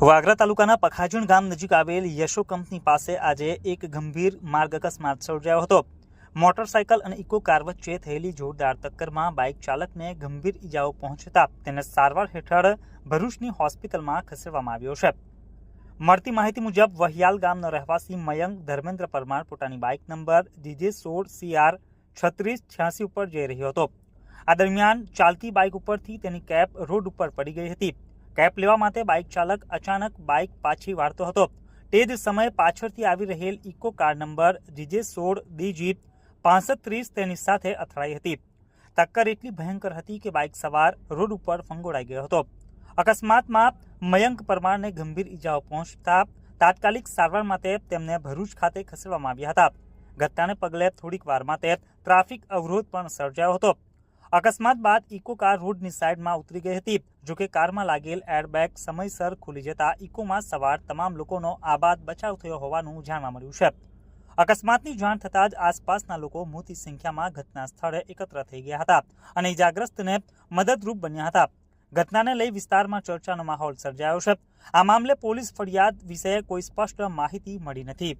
વાગરા તાલુકાના પખાજણ ગામ નજીક આવેલ યશો કંપની પાસે આજે એક ગંભીર માર્ગ અકસ્માત સર્જાયો હતો। મોટરસાયકલ અને ઇકો કાર વચ્ચે થયેલી જોરદાર ટક્કરમાં બાઇક ચાલકને ગંભીર ઈજાઓ પહોંચતા તેને સારવાર હેઠળ ભરૂચની હોસ્પિટલમાં ખસેડવામાં આવ્યો છે। મળતી માહિતી મુજબ વહિયાલ ગામનો રહેવાસી મયંક ધર્મેન્દ્ર પરમાર પોતાની બાઇક નંબર DJ16CR 3686 ઉપર જઈ રહ્યો હતો। આ દરમિયાન ચાલતી બાઇક ઉપરથી તેની કેપ રોડ ઉપર પડી ગઈ હતી। કેપ લેવા માટે બાઇક ચાલક અચાનક બાઇક પાછી વાળતો હતો। તે જ સમયે પાછળથી આવી રહેલ ઇકો કાર નંબર DJ16DG 6530 તેની સાથે અથડાઈ હતી। ટક્કર એટલી ભયંકર હતી કે બાઇક સવાર રોડ ઉપર ફંગોળાઈ ગયો હતો। અકસ્માતમાં મયંક પરમારને ગંભીર ઈજાઓ પહોંચતા તાત્કાલિક સારવાર માટે તેમને ભરૂચ ખાતે ખસેડવામાં આવ્યા હતા। ઘટનાને પગલે થોડીક વાર માટે ટ્રાફિક અવરોધ પણ સર્જાયો હતો। અકસ્માત બાદ ઇકો કાર રોડની સાઈડમાં ઉતરી ગઈ હતી। જોકે કારમાં લાગેલ એરબેગ સમયસર ખુલી જતા ઇકોમાં સવાર તમામ લોકોનો આબાદ બચાવ થયો હોવાનું જાણવા મળ્યું છે। અકસ્માતની જાણ થતાં જ આસપાસના લોકો મોટી સંખ્યામાં ઘટના સ્થળે એકત્ર થઈ ગયા હતા અને ઇજાગ્રસ્તને મદદરૂપ બન્યા હતા। ઘટનાને લઈ વિસ્તારમાં ચર્ચાનો માહોલ સર્જાયો છે। આ મામલે પોલીસ ફરિયાદ વિશે કોઈ સ્પષ્ટ માહિતી મળી નથી।